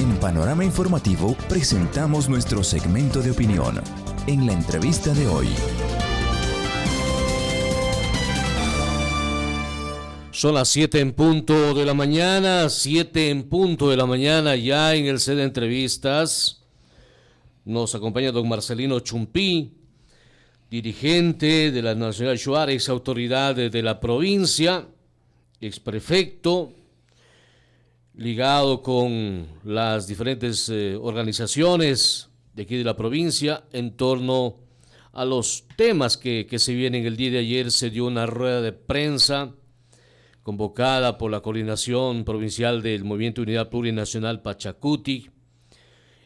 En Panorama Informativo presentamos nuestro segmento de opinión. En la entrevista de hoy. Son las 7 en punto de la mañana, 7 en punto de la mañana, ya en el set de entrevistas. Nos acompaña don Marcelino Chumpí, dirigente de la Nacional Shuar, ex autoridad de la provincia, ex prefecto, ligado con las diferentes organizaciones de aquí de la provincia en torno a los temas que se vienen. El día de ayer se dio una rueda de prensa convocada por la Coordinación Provincial del Movimiento Unidad Plurinacional Pachacuti.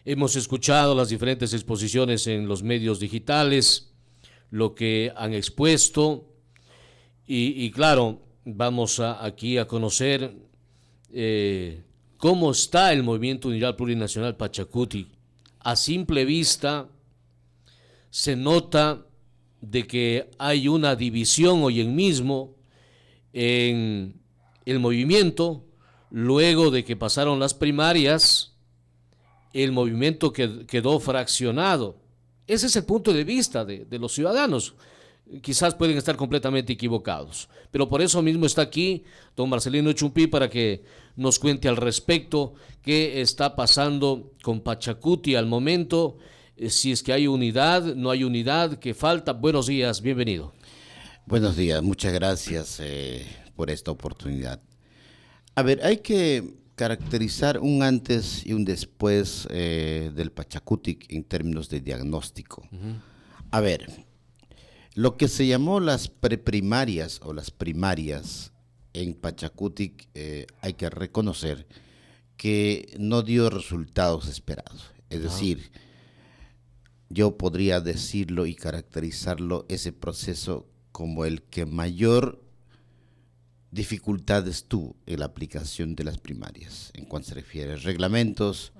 Hemos escuchado las diferentes exposiciones en los medios digitales, lo que han expuesto, y claro, vamos aquí a conocer cómo está el Movimiento Unidad Plurinacional Pachacuti. A simple vista se nota de que hay una división hoy en mismo en el movimiento. Luego de que pasaron las primarias, el movimiento quedó fraccionado. Ese es el punto de vista de los ciudadanos. Quizás pueden estar completamente equivocados, pero por eso mismo está aquí don Marcelino Chumpí para que nos cuente al respecto qué está pasando con Pachacuti al momento, si es que hay unidad, no hay unidad, qué falta. Buenos días, bienvenido. Buenos días, muchas gracias por esta oportunidad. A ver, hay que caracterizar un antes y un después del Pachacuti en términos de diagnóstico. A ver, lo que se llamó las preprimarias o las primarias en Pachacuti, hay que reconocer que no dio resultados esperados. Es decir, yo podría decirlo y caracterizarlo, ese proceso, como el que mayor dificultades tuvo en la aplicación de las primarias, en cuanto se refiere a reglamentos,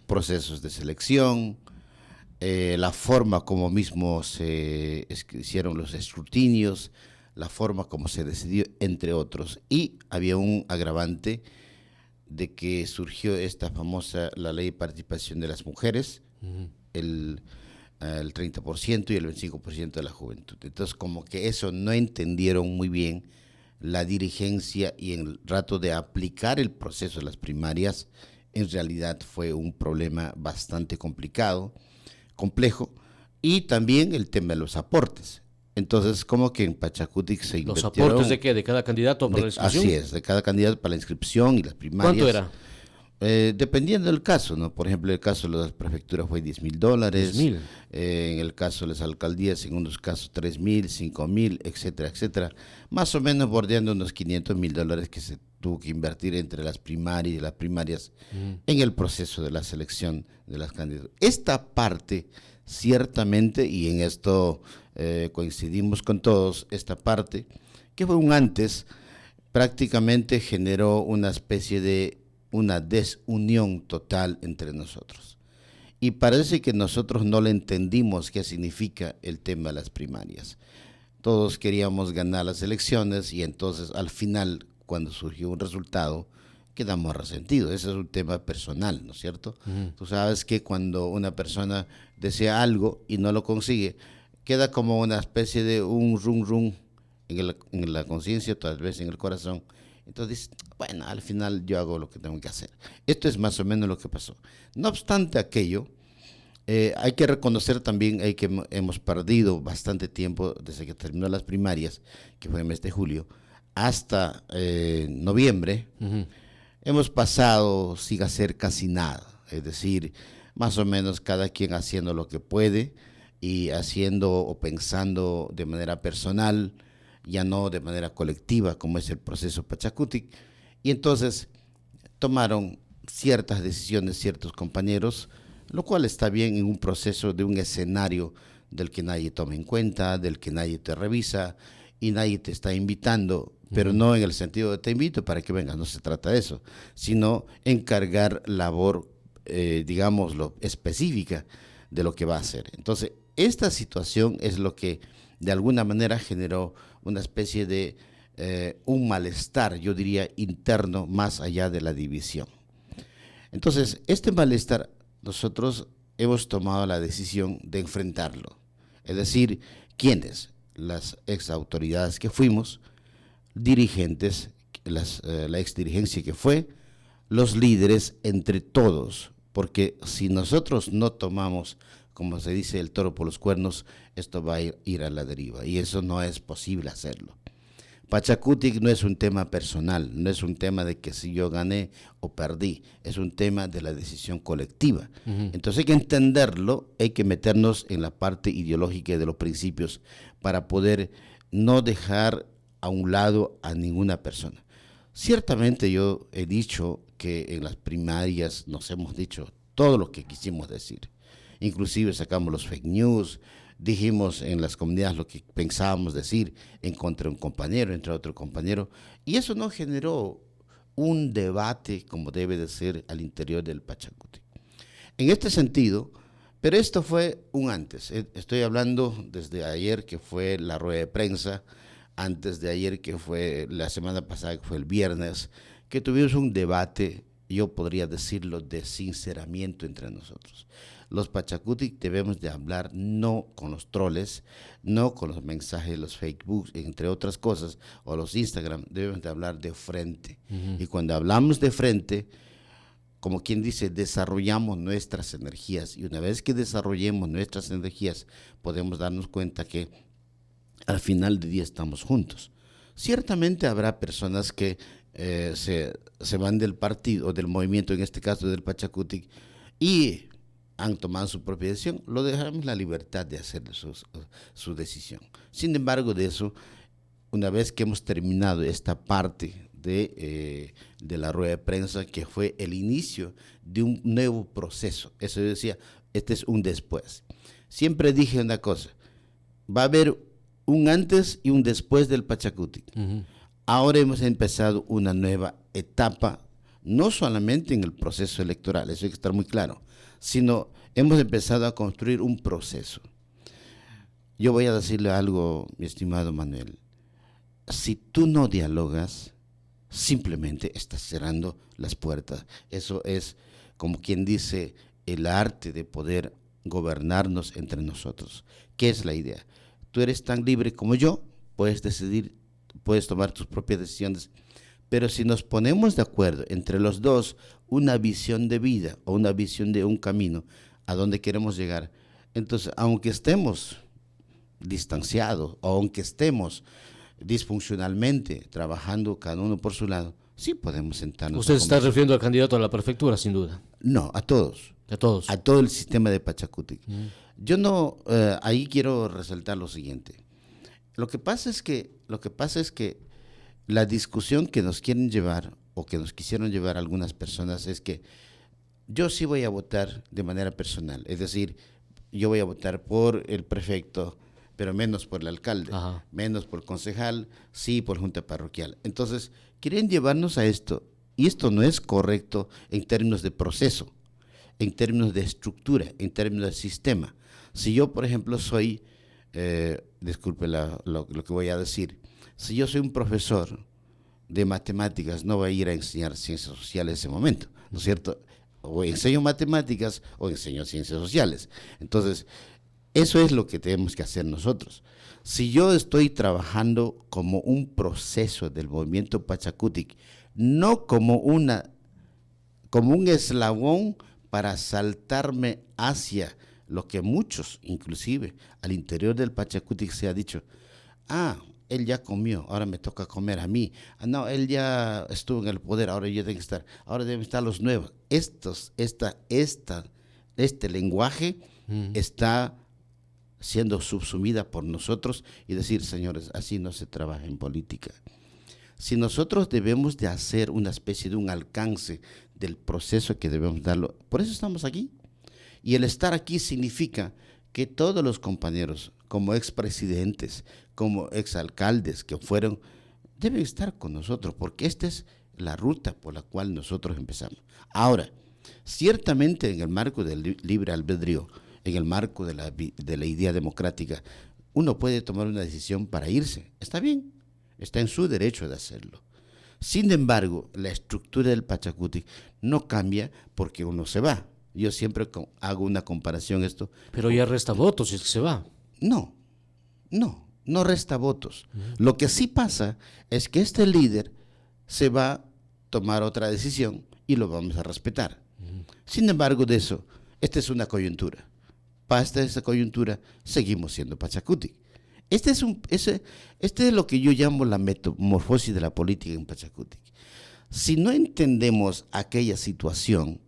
procesos de selección, la forma como mismo se hicieron los escrutinios, la forma como se decidió, entre otros. Y había un agravante de que surgió esta famosa, la ley de participación de las mujeres, el 30% y el 25% de la juventud. Entonces, como que eso no entendieron muy bien la dirigencia, y en el rato de aplicar el proceso de las primarias, en realidad fue un problema bastante complicado, complejo, y también el tema de los aportes. Entonces, como que en Pachacuti se invirtieron... ¿Los aportes de qué? ¿De cada candidato para la inscripción? Así es, de cada candidato para la inscripción y las primarias. ¿Cuánto era? Dependiendo del caso, ¿no? Por ejemplo, el caso de las prefecturas fue $10,000. $10,000. En el caso de las alcaldías, en unos casos $3,000, $5,000, etcétera, etcétera. Más o menos bordeando unos $500,000 que se tuvo que invertir entre las primarias y las primarias en el proceso de la selección de las candidaturas. Esta parte, ciertamente, y en esto coincidimos con todos, esta parte, que fue un antes, prácticamente generó una especie de una desunión total entre nosotros. Y parece que nosotros no le entendimos qué significa el tema de las primarias. Todos queríamos ganar las elecciones y entonces al final, cuando surgió un resultado, quedamos resentidos. Ese es un tema personal, ¿no es cierto? Tú sabes que cuando una persona desea algo y no lo consigue, queda como una especie de un rum en la conciencia, tal vez en el corazón. Entonces, bueno, al final yo hago lo que tengo que hacer. Esto es más o menos lo que pasó. No obstante aquello, hay que reconocer también que hemos perdido bastante tiempo desde que terminó las primarias, que fue el mes de julio, hasta noviembre. Hemos pasado sin hacer casi nada. Es decir, más o menos cada quien haciendo lo que puede y haciendo o pensando de manera personal, ya no de manera colectiva, como es el proceso Pachacuti. Y entonces tomaron ciertas decisiones ciertos compañeros, lo cual está bien en un proceso de un escenario del que nadie toma en cuenta, del que nadie te revisa y nadie te está invitando, pero no en el sentido de te invito para que vengas, no se trata de eso, sino encargar labor, digámoslo, específica de lo que va a hacer. Entonces, esta situación es lo que de alguna manera generó una especie de un malestar, yo diría, interno, más allá de la división. Entonces, este malestar nosotros hemos tomado la decisión de enfrentarlo. Es decir, ¿quiénes? Las ex autoridades que fuimos, dirigentes, la ex dirigencia que fue, los líderes, entre todos. Porque si nosotros no tomamos, como se dice, el toro por los cuernos, esto va a ir a la deriva. Y eso no es posible hacerlo. Pachakutik no es un tema personal, no es un tema de que si yo gané o perdí, es un tema de la decisión colectiva. Entonces hay que entenderlo, hay que meternos en la parte ideológica de los principios para poder no dejar a un lado a ninguna persona. Ciertamente yo he dicho que en las primarias nos hemos dicho todo lo que quisimos decir, inclusive sacamos los fake news, dijimos en las comunidades lo que pensábamos decir en contra de un compañero, entre otro compañero, y eso no generó un debate como debe de ser al interior del Pachakutik. En este sentido, pero esto fue un antes. Estoy hablando desde ayer, que fue la rueda de prensa, antes de ayer, que fue la semana pasada, que fue el viernes, que tuvimos un debate, yo podría decirlo, de sinceramiento entre nosotros. Los Pachakutik debemos de hablar no con los troles, no con los mensajes de los Facebook, entre otras cosas, o los Instagram, debemos de hablar de frente. Y cuando hablamos de frente, como quien dice, desarrollamos nuestras energías. Y una vez que desarrollemos nuestras energías, podemos darnos cuenta que al final del día estamos juntos. Ciertamente habrá personas que se van del partido, o del movimiento, en este caso del Pachakutik, y han tomado su propia decisión, lo dejamos la libertad de hacer su decisión. Sin embargo, de eso, una vez que hemos terminado esta parte de la rueda de prensa, que fue el inicio de un nuevo proceso, eso yo decía, este es un después. Siempre dije una cosa, va a haber un antes y un después del Pachakutik. Ahora hemos empezado una nueva etapa, no solamente en el proceso electoral, eso hay que estar muy claro, sino hemos empezado a construir un proceso. Yo voy a decirle algo, mi estimado Manuel. Si tú no dialogas, simplemente estás cerrando las puertas. Eso es, como quien dice, el arte de poder gobernarnos entre nosotros. ¿Qué es la idea? Tú eres tan libre como yo, puedes decidir, puedes tomar tus propias decisiones, pero si nos ponemos de acuerdo entre los dos, una visión de vida o una visión de un camino a donde queremos llegar, entonces, aunque estemos distanciados o aunque estemos disfuncionalmente trabajando cada uno por su lado, sí podemos sentarnos. Usted se está refiriendo al candidato a la prefectura, sin duda. No, a todos. A todos. A todo el sistema de Pachakutik. Yo no, ahí quiero resaltar lo siguiente. Lo que pasa es que la discusión que nos quieren llevar o que nos quisieron llevar algunas personas es que yo sí voy a votar de manera personal, es decir, yo voy a votar por el prefecto, pero menos por el alcalde, menos por el concejal, sí por junta parroquial. Entonces, quieren llevarnos a esto, y esto no es correcto en términos de proceso, en términos de estructura, en términos de sistema. Si yo, por ejemplo, soy, disculpe lo que voy a decir, si yo soy un profesor de matemáticas, no voy a ir a enseñar ciencias sociales en ese momento, ¿no es cierto? O enseño matemáticas o enseño ciencias sociales. Entonces, eso es lo que tenemos que hacer nosotros. Si yo estoy trabajando como un proceso del movimiento Pachakutik, no como un eslabón para saltarme hacia lo que muchos, inclusive al interior del Pachakutik, se ha dicho, él ya comió, ahora me toca comer a mí. No, él ya estuvo en el poder, ahora yo tengo que estar. Ahora deben estar los nuevos. Este lenguaje está siendo subsumida por nosotros y decir, señores, así no se trabaja en política. Si nosotros debemos de hacer una especie de un alcance del proceso que debemos darlo, por eso estamos aquí. Y el estar aquí significa que todos los compañeros, como expresidentes, como exalcaldes que fueron, deben estar con nosotros, porque esta es la ruta por la cual nosotros empezamos. Ahora, ciertamente en el marco del libre albedrío, en el marco de la idea democrática, uno puede tomar una decisión para irse. Está bien, está en su derecho de hacerlo. Sin embargo, la estructura del Pachacutic no cambia porque uno se va. Yo siempre hago una comparación esto. Pero ya resta votos si es que se va. No, no resta votos. Lo que sí pasa es que este líder se va a tomar otra decisión y lo vamos a respetar. Sin embargo, de eso, esta es una coyuntura. Basta esa coyuntura, seguimos siendo Pachacutic. Este es lo que yo llamo la metamorfosis de la política en Pachacutic. Si no entendemos aquella situación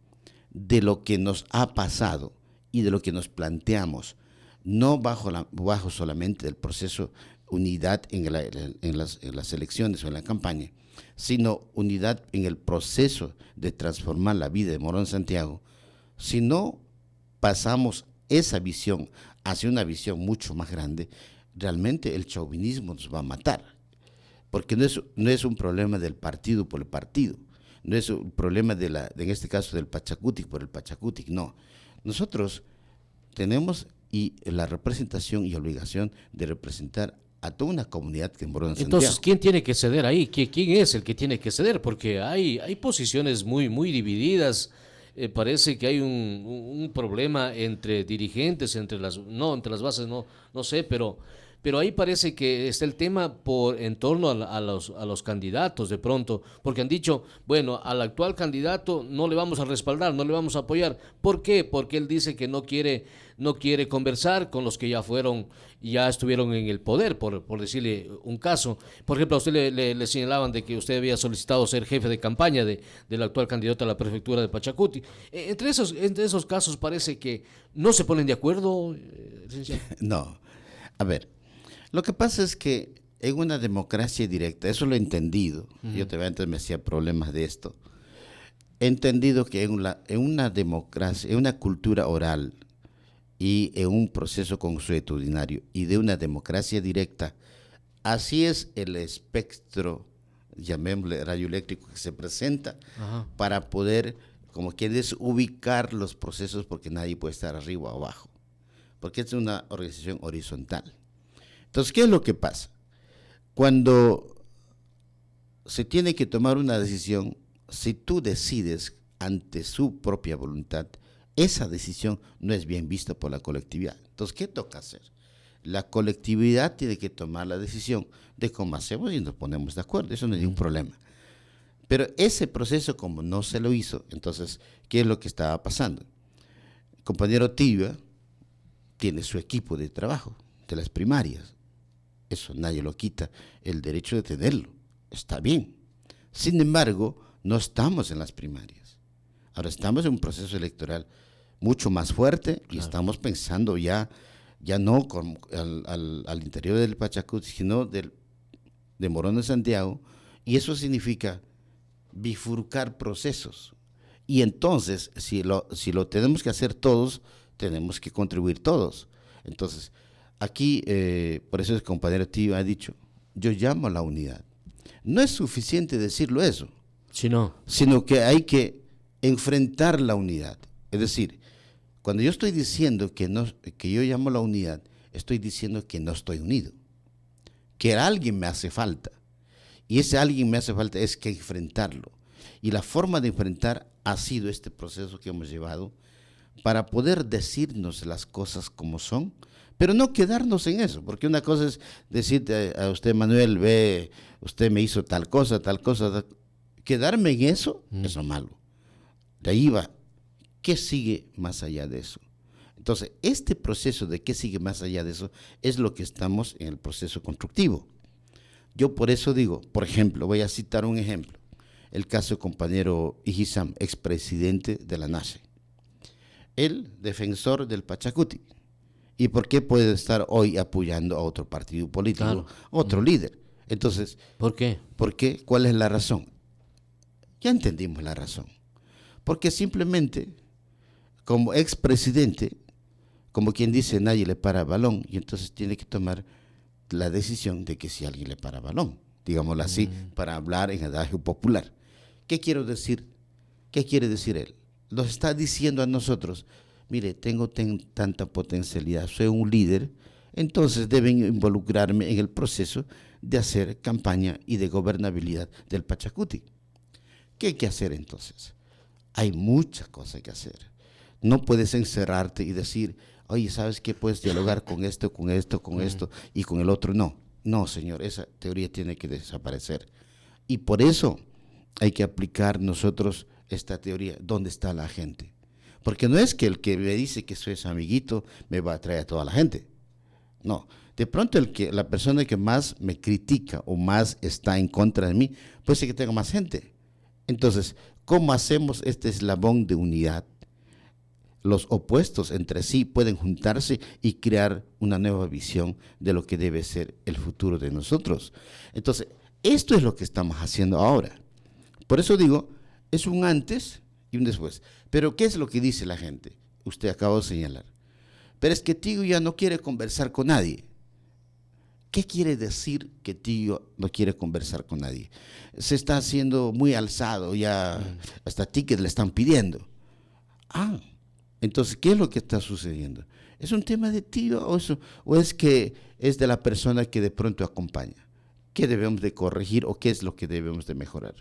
de lo que nos ha pasado y de lo que nos planteamos, no bajo solamente el proceso unidad en las elecciones o en la campaña, sino unidad en el proceso de transformar la vida de Morón Santiago, si no pasamos esa visión hacia una visión mucho más grande, realmente el chauvinismo nos va a matar, porque no es un problema del partido por el partido, no es un problema en este caso del Pachacutic por el Pachacutic, no. Nosotros tenemos la representación y obligación de representar a toda una comunidad que mora en Santiago. Entonces, ¿quién tiene que ceder ahí? ¿Quién es el que tiene que ceder? Porque hay posiciones muy divididas. Parece que hay un problema entre dirigentes, entre las bases, no sé, pero ahí parece que está el tema en torno a los candidatos de pronto, porque han dicho, bueno, al actual candidato no le vamos a respaldar, no le vamos a apoyar. ¿Por qué? Porque él dice que no quiere conversar con los que ya estuvieron en el poder, por decirle un caso. Por ejemplo, a usted le señalaban de que usted había solicitado ser jefe de campaña del actual candidato a la prefectura de Pachacuti. Entre esos casos parece que no se ponen de acuerdo, licenciado. No, a ver, lo que pasa es que en una democracia directa, eso lo he entendido, yo antes me hacía problemas de esto, he entendido que en una democracia, en una cultura oral y en un proceso consuetudinario y de una democracia directa, así es el espectro, llamémosle radioeléctrico, que se presenta para poder, como quieres, ubicar los procesos, porque nadie puede estar arriba o abajo, porque es una organización horizontal. Entonces, ¿qué es lo que pasa? Cuando se tiene que tomar una decisión, si tú decides ante su propia voluntad, esa decisión no es bien vista por la colectividad. Entonces, ¿qué toca hacer? La colectividad tiene que tomar la decisión de cómo hacemos y nos ponemos de acuerdo, eso no es ningún problema. Pero ese proceso, como no se lo hizo, entonces, ¿qué es lo que estaba pasando? El compañero Tibia tiene su equipo de trabajo de las primarias. Eso nadie lo quita, el derecho de tenerlo, está bien. Sin embargo, no estamos en las primarias. Ahora estamos en un proceso electoral mucho más fuerte y estamos pensando ya no al interior del Pachacuti, sino de Morón de Santiago, y eso significa bifurcar procesos. Y entonces, si lo tenemos que hacer todos, tenemos que contribuir todos. Entonces, aquí, por eso el compañero Tío ha dicho, yo llamo a la unidad. No es suficiente decirlo eso, sino que hay que enfrentar la unidad. Es decir, cuando yo estoy diciendo que yo llamo a la unidad, estoy diciendo que no estoy unido, que alguien me hace falta. Y ese alguien me hace falta es que enfrentarlo. Y la forma de enfrentar ha sido este proceso que hemos llevado para poder decirnos las cosas como son, pero no quedarnos en eso, porque una cosa es decirte a usted, Manuel, usted me hizo tal cosa, quedarme en eso, eso es malo. De ahí va, ¿qué sigue más allá de eso? Entonces, este proceso de qué sigue más allá de eso es lo que estamos en el proceso constructivo. Yo por eso digo, por ejemplo, voy a citar un ejemplo, el caso del compañero Ijizam, expresidente de la NACE, el defensor del Pachacuti. ¿Y por qué puede estar hoy apoyando a otro partido político, otro líder? Entonces, ¿por qué? ¿Cuál es la razón? Ya entendimos la razón. Porque simplemente, como expresidente, como quien dice, nadie le para balón, y entonces tiene que tomar la decisión de que si alguien le para balón, digámoslo así, para hablar en adagio popular. ¿Qué quiero decir? ¿Qué quiere decir él? Nos está diciendo a nosotros, mire, tengo tanta potencialidad, soy un líder, entonces deben involucrarme en el proceso de hacer campaña y de gobernabilidad del Pachacuti. ¿Qué hay que hacer entonces? Hay muchas cosas que hacer. No puedes encerrarte y decir, oye, ¿sabes qué? Puedes dialogar con esto, con esto, con esto y con el otro. No, no, señor, esa teoría tiene que desaparecer. Y por eso hay que aplicar nosotros esta teoría, ¿dónde está la gente? Porque no es que el que me dice que soy su amiguito me va a traer a toda la gente. No, de pronto la persona que más me critica o más está en contra de mí, puede ser que tenga más gente. Entonces, ¿cómo hacemos este eslabón de unidad? Los opuestos entre sí pueden juntarse y crear una nueva visión de lo que debe ser el futuro de nosotros. Entonces, esto es lo que estamos haciendo ahora. Por eso digo, es un antes y un después. Pero ¿qué es lo que dice la gente? Usted acaba de señalar. Pero es que Tigo ya no quiere conversar con nadie. ¿Qué quiere decir que Tigo no quiere conversar con nadie? Se está haciendo muy alzado, ya hasta tickets le están pidiendo. Entonces, ¿qué es lo que está sucediendo? ¿Es un tema de Tigo o es que es de la persona que de pronto acompaña? ¿Qué debemos de corregir o qué es lo que debemos de mejorar?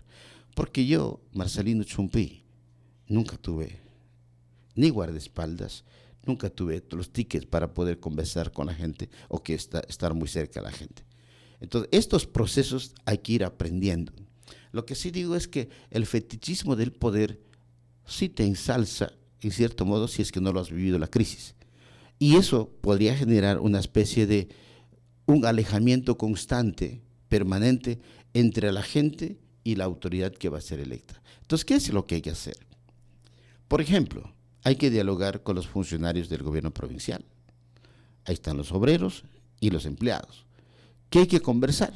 Porque yo, Marcelino Chumbí, nunca tuve ni guardaespaldas, nunca tuve los tickets para poder conversar con la gente o estar muy cerca de la gente. Entonces, estos procesos hay que ir aprendiendo. Lo que sí digo es que el fetichismo del poder sí te ensalza, en cierto modo, si es que no lo has vivido la crisis. Y eso podría generar una especie de un alejamiento constante, permanente, entre la gente y la autoridad que va a ser electa. Entonces, ¿qué es lo que hay que hacer? Por ejemplo, hay que dialogar con los funcionarios del gobierno provincial. Ahí están los obreros y los empleados. ¿Qué hay que conversar?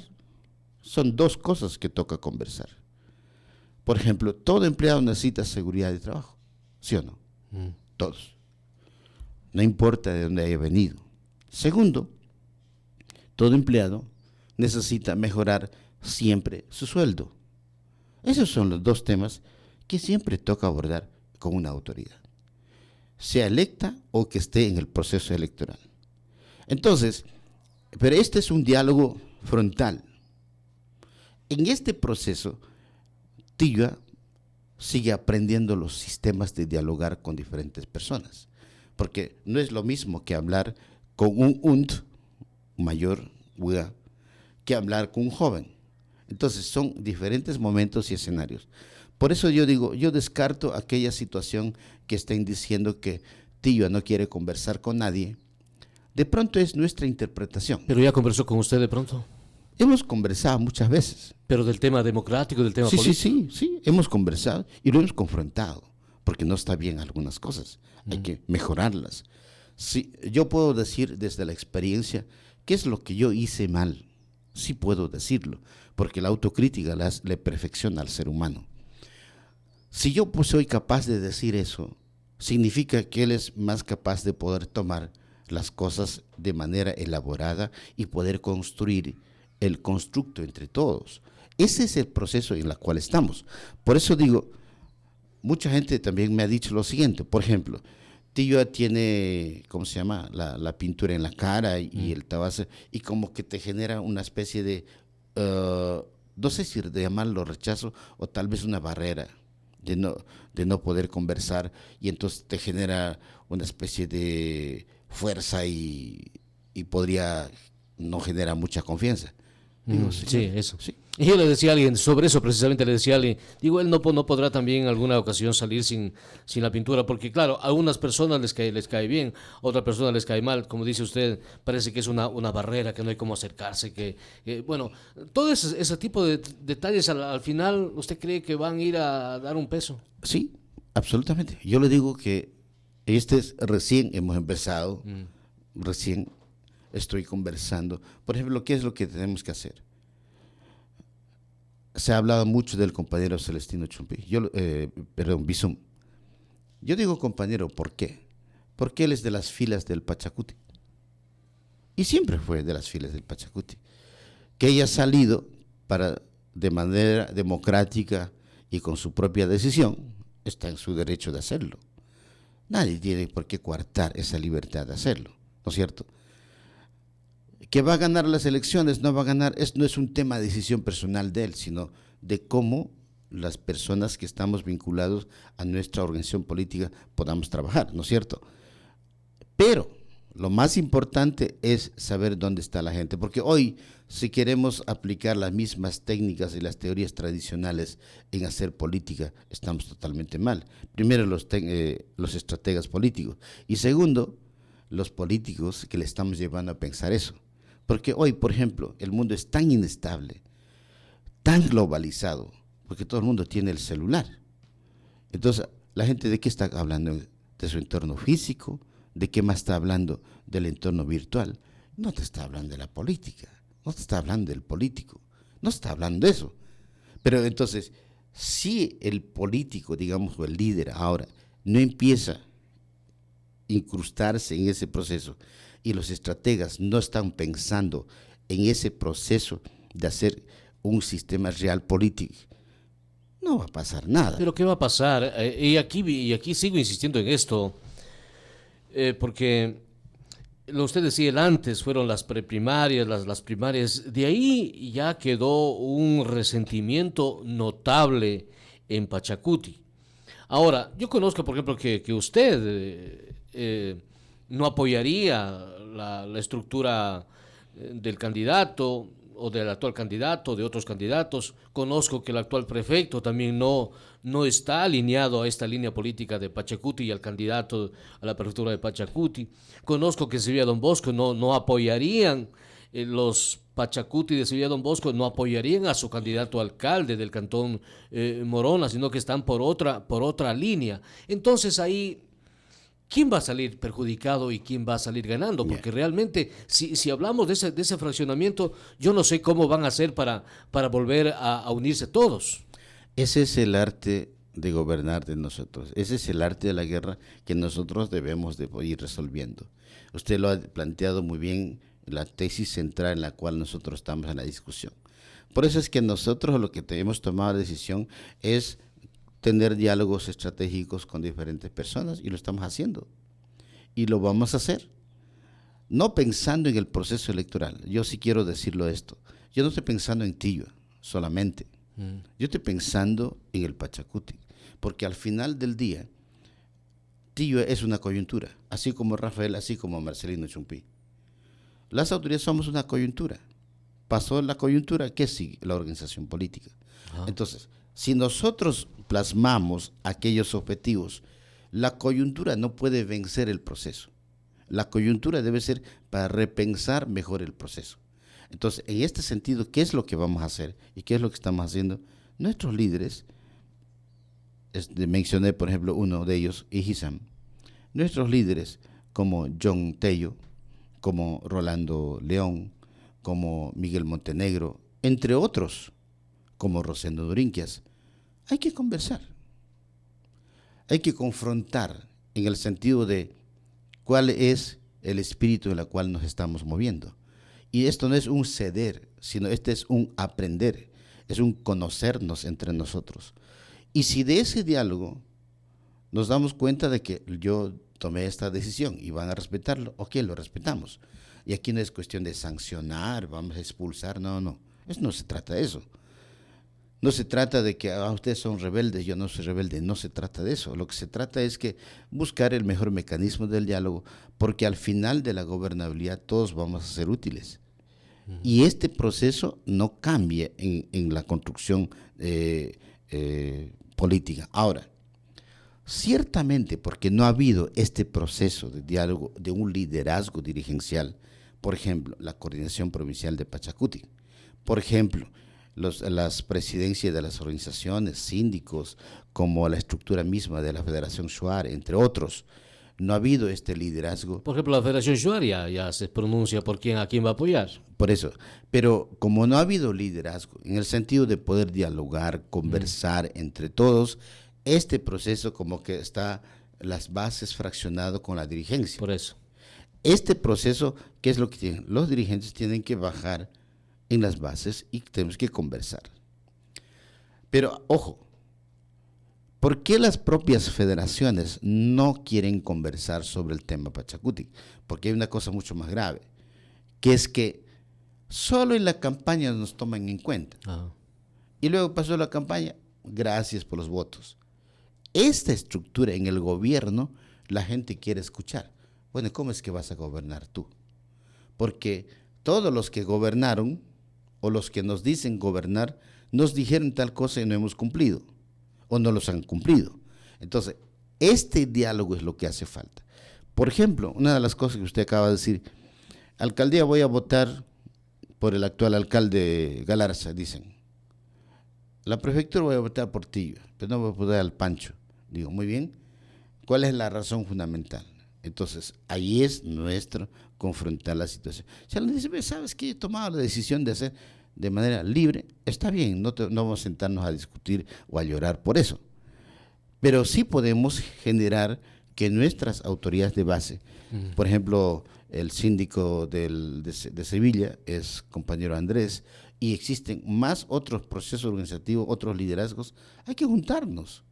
Son dos cosas que toca conversar. Por ejemplo, todo empleado necesita seguridad de trabajo, ¿sí o no? Todos. No importa de dónde haya venido. Segundo, todo empleado necesita mejorar siempre su sueldo. Esos son los dos temas que siempre toca abordar con una autoridad, sea electa o que esté en el proceso electoral. Entonces, pero este es un diálogo frontal. En este proceso, Tigo sigue aprendiendo los sistemas de dialogar con diferentes personas, porque no es lo mismo que hablar con un mayor que hablar con un joven. Entonces son diferentes momentos y escenarios. Por eso yo digo, yo descarto aquella situación que estén diciendo que Tigo no quiere conversar con nadie. De pronto es nuestra interpretación. Pero ya conversó con usted de pronto. Hemos conversado muchas veces. Pero del tema democrático, del tema político. Sí, hemos conversado y lo hemos confrontado, porque no está bien algunas cosas, hay que mejorarlas. Sí, yo puedo decir desde la experiencia qué es lo que yo hice mal, sí puedo decirlo, porque la autocrítica le perfecciona al ser humano. Si yo pues soy capaz de decir eso, significa que él es más capaz de poder tomar las cosas de manera elaborada y poder construir el constructo entre todos. Ese es el proceso en el cual estamos. Por eso digo, mucha gente también me ha dicho lo siguiente, por ejemplo, Tigo tiene, ¿cómo se llama? La pintura en la cara y el tabaco, y como que te genera una especie de, no sé si de llamarlo rechazo o tal vez una barrera de no poder conversar, y entonces te genera una especie de fuerza y podría no generar mucha confianza. Digo, Sí, eso. Sí. Y yo le decía a alguien, sobre eso precisamente le decía a alguien, digo, él no podrá también en alguna ocasión salir sin la pintura, porque claro, a unas personas les cae bien, a otras personas les cae mal, como dice usted, parece que es una barrera, que no hay cómo acercarse, bueno, todo ese tipo de detalles al final, ¿usted cree que van a ir a dar un peso? Sí, absolutamente. Yo le digo que recién hemos empezado, recién estoy conversando. Por ejemplo, ¿qué es lo que tenemos que hacer? Se ha hablado mucho del compañero Celestino Chumbí, Bizum. Yo digo compañero, ¿por qué? Porque él es de las filas del Pachacuti. Y siempre fue de las filas del Pachacuti. Que haya salido de manera democrática y con su propia decisión, está en su derecho de hacerlo. Nadie tiene por qué coartar esa libertad de hacerlo, ¿no es cierto? Que va a ganar las elecciones, no va a ganar, no es un tema de decisión personal de él, sino de cómo las personas que estamos vinculados a nuestra organización política podamos trabajar, ¿no es cierto? Pero lo más importante es saber dónde está la gente, porque hoy, si queremos aplicar las mismas técnicas y las teorías tradicionales en hacer política, estamos totalmente mal. Primero, los estrategas políticos, y segundo, los políticos que le estamos llevando a pensar eso. Porque hoy, por ejemplo, el mundo es tan inestable, tan globalizado, porque todo el mundo tiene el celular. Entonces, ¿la gente de qué está hablando? ¿De su entorno físico? ¿De qué más está hablando? Del entorno virtual. No te está hablando de la política, no te está hablando del político, no está hablando de eso. Pero entonces, si el político, digamos, o el líder ahora, no empieza a incrustarse en ese proceso y los estrategas no están pensando en ese proceso de hacer un sistema real político, no va a pasar nada. Pero ¿qué va a pasar? Y aquí sigo insistiendo en esto, porque usted decía el antes, fueron las preprimarias, las primarias, de ahí ya quedó un resentimiento notable en Pachacuti. Ahora, yo conozco, por ejemplo, que usted no apoyaría la estructura del candidato o del actual candidato, de otros candidatos. Conozco que el actual prefecto también no está alineado a esta línea política de Pachacuti y al candidato a la prefectura de Pachacuti. Conozco que en Sevilla Don Bosco no apoyarían, los Pachacuti de Sevilla Don Bosco no apoyarían a su candidato alcalde del cantón Morona, sino que están por otra línea. Entonces ahí, ¿quién va a salir perjudicado y quién va a salir ganando? Porque realmente, si hablamos de ese fraccionamiento, yo no sé cómo van a hacer para volver a unirse todos. Ese es el arte de gobernar de nosotros. Ese es el arte de la guerra que nosotros debemos de ir resolviendo. Usted lo ha planteado muy bien, la tesis central en la cual nosotros estamos en la discusión. Por eso es que nosotros lo que hemos tomado la decisión es tener diálogos estratégicos con diferentes personas, y lo estamos haciendo. Y lo vamos a hacer. No pensando en el proceso electoral. Yo sí quiero decirlo esto. Yo no estoy pensando en Tillo solamente. Yo estoy pensando en el Pachacuti. Porque al final del día, Tillo es una coyuntura. Así como Rafael, así como Marcelino Chumpí. Las autoridades somos una coyuntura. Pasó la coyuntura, ¿qué sigue? La organización política. Entonces, si nosotros plasmamos aquellos objetivos, la coyuntura no puede vencer el proceso. La coyuntura debe ser para repensar mejor el proceso. Entonces, en este sentido, ¿qué es lo que vamos a hacer? ¿Y qué es lo que estamos haciendo? Nuestros líderes, mencioné por ejemplo uno de ellos, Ijizam, nuestros líderes como John Tello, como Rolando León, como Miguel Montenegro, entre otros, como Rosendo Durinquias, hay que conversar, hay que confrontar en el sentido de cuál es el espíritu en el cual nos estamos moviendo. Y esto no es un ceder, sino este es un aprender, es un conocernos entre nosotros. Y si de ese diálogo nos damos cuenta de que yo tomé esta decisión y van a respetarlo, ok, lo respetamos. Y aquí no es cuestión de sancionar, vamos a expulsar, no, eso no se trata de eso. No se trata de que ustedes son rebeldes, yo no soy rebelde, no se trata de eso. Lo que se trata es que buscar el mejor mecanismo del diálogo, porque al final de la gobernabilidad todos vamos a ser útiles. Y este proceso no cambia en la construcción política. Ahora, ciertamente porque no ha habido este proceso de diálogo, de un liderazgo dirigencial, por ejemplo, la coordinación provincial de Pachacuti, por ejemplo, las presidencias de las organizaciones, síndicos, como la estructura misma de la Federación Shuar, entre otros, no ha habido este liderazgo. Por ejemplo, la Federación Shuar ya se pronuncia por a quién va a apoyar. Por eso, pero como no ha habido liderazgo, en el sentido de poder dialogar, conversar entre todos, este proceso como que está las bases fraccionado con la dirigencia. Por eso. Este proceso, ¿qué es lo que tienen? Los dirigentes tienen que bajar en las bases y tenemos que conversar. Pero, ojo, ¿por qué las propias federaciones no quieren conversar sobre el tema Pachacuti? Porque hay una cosa mucho más grave, que es que solo en la campaña nos toman en cuenta. Y luego pasó la campaña, gracias por los votos. Esta estructura en el gobierno, la gente quiere escuchar. Bueno, ¿cómo es que vas a gobernar tú? Porque todos los que gobernaron, o los que nos dicen gobernar, nos dijeron tal cosa y no hemos cumplido, o no los han cumplido. Entonces, este diálogo es lo que hace falta. Por ejemplo, una de las cosas que usted acaba de decir, alcaldía voy a votar por el actual alcalde Galarza, dicen. La prefectura voy a votar por ti, pero no voy a votar al Pancho. Digo, muy bien, ¿cuál es la razón fundamental? Entonces, ahí es nuestro confrontar la situación. Si alguien dice, ¿sabes qué? He tomado la decisión de hacer de manera libre, está bien, no vamos a sentarnos a discutir o a llorar por eso. Pero sí podemos generar que nuestras autoridades de base, por ejemplo, el síndico de Sevilla es compañero Andrés, y existen más otros procesos organizativos, otros liderazgos, hay que juntarnos.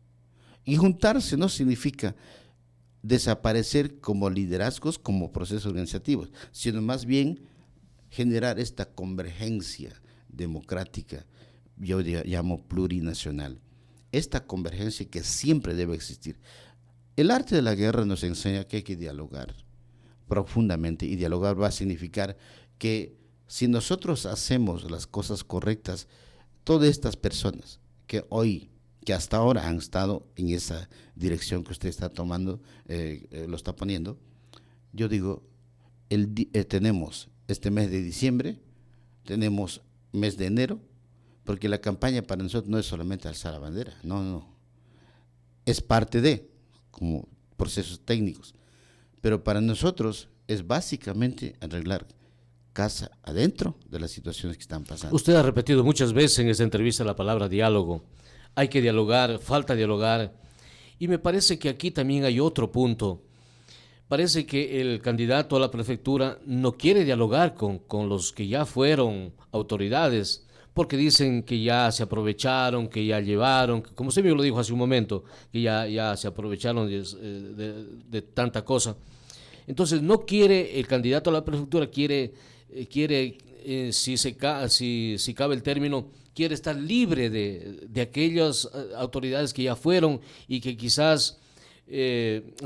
Y juntarse no significa desaparecer como liderazgos, como procesos organizativos, sino más bien generar esta convergencia democrática, yo llamo plurinacional, esta convergencia que siempre debe existir. El arte de la guerra nos enseña que hay que dialogar profundamente, y dialogar va a significar que si nosotros hacemos las cosas correctas, todas estas personas que hasta ahora han estado en esa dirección que usted está tomando, lo está poniendo, yo digo, tenemos este mes de diciembre, tenemos mes de enero, porque la campaña para nosotros no es solamente alzar la bandera, no, es parte de, como procesos técnicos, pero para nosotros es básicamente arreglar casa adentro de las situaciones que están pasando. Usted ha repetido muchas veces en esta entrevista la palabra diálogo. Hay que dialogar, falta dialogar. Y me parece que aquí también hay otro punto. Parece que el candidato a la prefectura no quiere dialogar con los que ya fueron autoridades, porque dicen que ya se aprovecharon, que ya llevaron, como usted mismo lo dijo hace un momento, que ya se aprovecharon de tanta cosa. Entonces no quiere, el candidato a la prefectura quiere si cabe el término, quiere estar libre de aquellas autoridades que ya fueron y que quizás,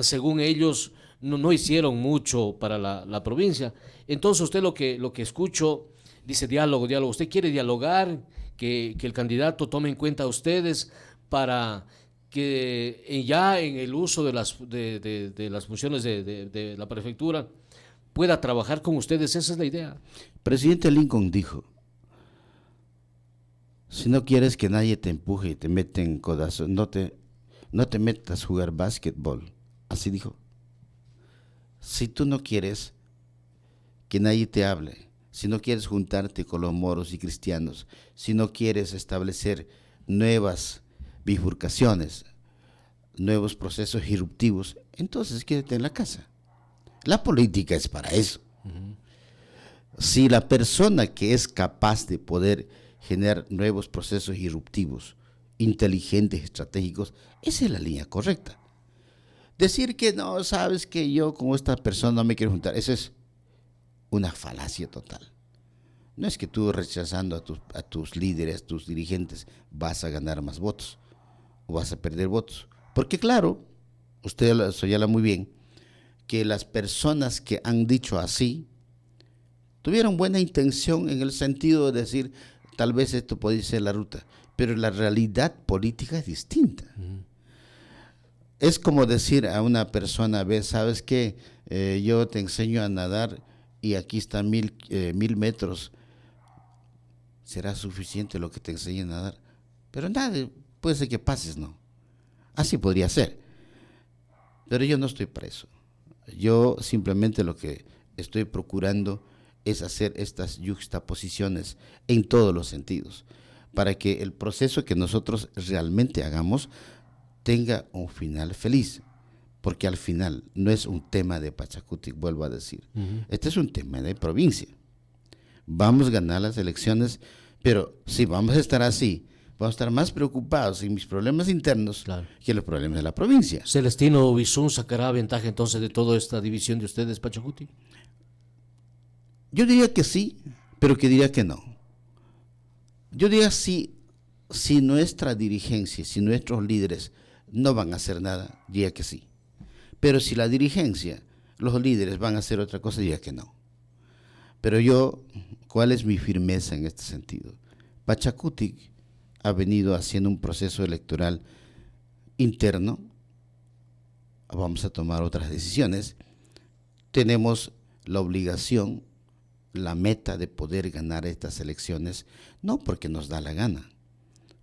según ellos, no hicieron mucho para la provincia. Entonces usted lo que escucho, dice diálogo. Usted quiere dialogar, que el candidato tome en cuenta a ustedes para que ya en el uso de las funciones de la prefectura pueda trabajar con ustedes. Esa es la idea. Presidente Lincoln dijo, si no quieres que nadie te empuje y te mete en codazo, no te metas a jugar básquetbol. Así dijo. Si tú no quieres que nadie te hable, si no quieres juntarte con los moros y cristianos, si no quieres establecer nuevas bifurcaciones, nuevos procesos irruptivos, entonces quédate en la casa. La política es para eso. Si la persona que es capaz de poder generar nuevos procesos irruptivos, inteligentes, estratégicos, esa es la línea correcta. Decir que no, sabes que yo con esta persona no me quiero juntar, eso es una falacia total. No es que tú rechazando a tus líderes, a tus dirigentes, vas a ganar más votos o vas a perder votos. Porque claro, usted lo señala muy bien, que las personas que han dicho así tuvieron buena intención en el sentido de decir, tal vez esto puede ser la ruta, pero la realidad política es distinta. Es como decir a una persona, ves, ¿sabes qué? Yo te enseño a nadar y aquí están 1000 metros. ¿Será suficiente lo que te enseñe a nadar? Pero nada, puede ser que pases, ¿no? Así podría ser. Pero yo no estoy para eso. Yo simplemente lo que estoy procurando es hacer estas yuxtaposiciones en todos los sentidos, para que el proceso que nosotros realmente hagamos tenga un final feliz, porque al final no es un tema de Pachacuti, vuelvo a decir, este es un tema de provincia. Vamos a ganar las elecciones, pero si vamos a estar así, vamos a estar más preocupados en mis problemas internos que en los problemas de la provincia. ¿Celestino Bizún sacará ventaja entonces de toda esta división de ustedes, Pachacuti? Yo diría que sí, pero que diría que no. Yo diría sí, si nuestra dirigencia, si nuestros líderes no van a hacer nada, diría que sí. Pero si la dirigencia, los líderes van a hacer otra cosa, diría que no. Pero yo, ¿cuál es mi firmeza en este sentido? Pachakutik ha venido haciendo un proceso electoral interno. Vamos a tomar otras decisiones. Tenemos la obligación, la meta de poder ganar estas elecciones, no porque nos da la gana,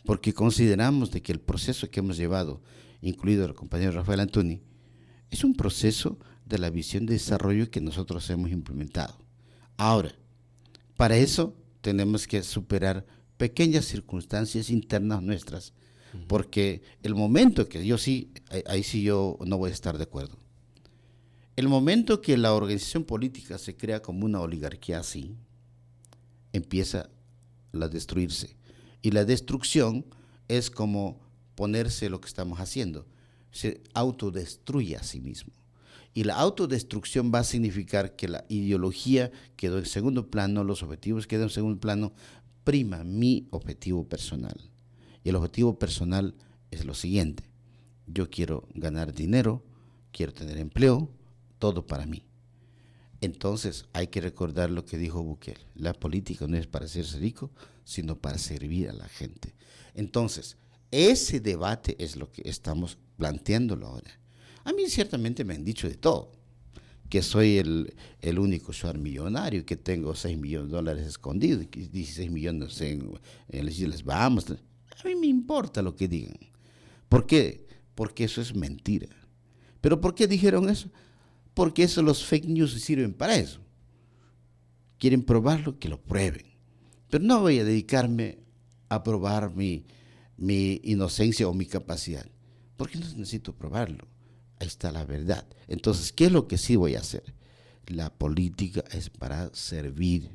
porque consideramos de que el proceso que hemos llevado, incluido el compañero Rafael Antuñi, es un proceso de la visión de desarrollo que nosotros hemos implementado. Ahora, para eso tenemos que superar pequeñas circunstancias internas nuestras, porque el momento que yo sí, ahí sí yo no voy a estar de acuerdo. El momento que la organización política se crea como una oligarquía así, empieza a destruirse. Y la destrucción es como ponerse lo que estamos haciendo. Se autodestruye a sí mismo. Y la autodestrucción va a significar que la ideología quedó en segundo plano, los objetivos quedan en segundo plano, prima mi objetivo personal. Y el objetivo personal es lo siguiente: yo quiero ganar dinero, quiero tener empleo, todo para mí. Entonces hay que recordar lo que dijo Bukele: la política no es para hacerse rico, sino para servir a la gente. Entonces, ese debate es lo que estamos planteándolo ahora. A mí ciertamente me han dicho de todo, que soy el único Shuar millonario, que tengo 6 millones de dólares escondidos, que 16 millones en las Islas Bahamas. A mí me importa lo que digan. ¿Por qué? Porque eso es mentira. ¿Pero por qué dijeron eso? Porque eso, los fake news sirven para eso. Quieren probarlo, que lo prueben. Pero no voy a dedicarme a probar mi inocencia o mi capacidad, porque no necesito probarlo. Ahí está la verdad. Entonces, ¿qué es lo que sí voy a hacer? La política es para servir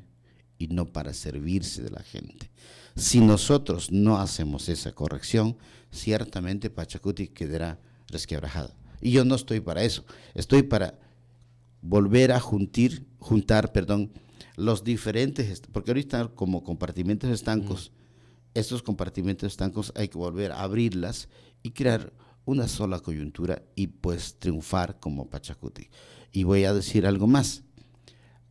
y no para servirse de la gente. Si nosotros no hacemos esa corrección, ciertamente Pachakutik quedará resquebrajado. Y yo no estoy para eso. Estoy para volver a juntar los diferentes, porque ahorita como compartimentos estancos, estos compartimentos estancos hay que volver a abrirlas y crear una sola coyuntura y pues triunfar como Pachakutik. Y voy a decir algo más: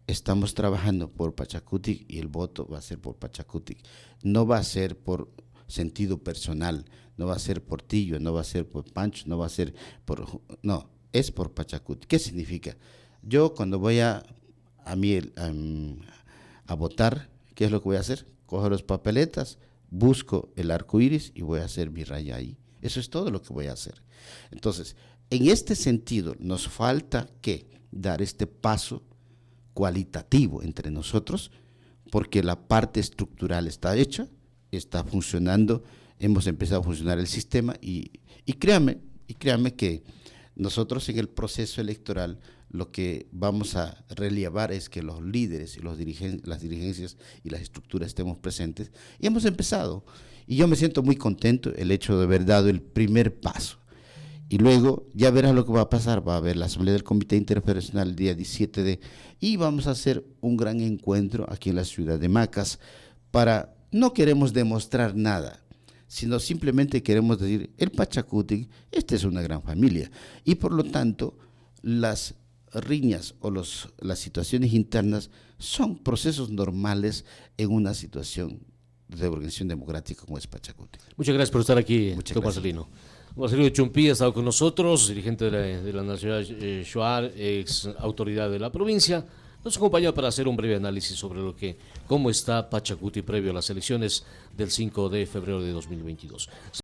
estamos trabajando por Pachakutik y el voto va a ser por Pachakutik. No va a ser por sentido personal, no va a ser por Tillo, no va a ser por Pancho, no va a ser por... No, es por Pachakutik. ¿Qué significa? Yo cuando voy a votar, ¿qué es lo que voy a hacer? Cojo las papeletas, busco el arco iris y voy a hacer mi raya ahí. Eso es todo lo que voy a hacer. Entonces, en este sentido, nos falta que dar este paso cualitativo entre nosotros, porque la parte estructural está hecha, está funcionando, hemos empezado a funcionar el sistema y créame que nosotros en el proceso electoral lo que vamos a relevar es que los líderes y las dirigencias y las estructuras estemos presentes, y hemos empezado. Y yo me siento muy contento el hecho de haber dado el primer paso. Y luego ya verás lo que va a pasar. Va a haber la asamblea del Comité Interprofesional el día 17 y vamos a hacer un gran encuentro aquí en la ciudad de Macas para, no queremos demostrar nada, sino simplemente queremos decir: el Pachakutik, esta es una gran familia. Y por lo tanto, las riñas o las situaciones internas son procesos normales en una situación de organización democrática como es Pachakutik. Muchas gracias por estar aquí, Muchas don gracias. Marcelino. Marcelino Chumpí ha estado con nosotros, dirigente de la Nacional Shuar, ex autoridad de la provincia. Nos acompaña para hacer un breve análisis sobre cómo está Pachakutik previo a las elecciones del 5 de febrero de 2022.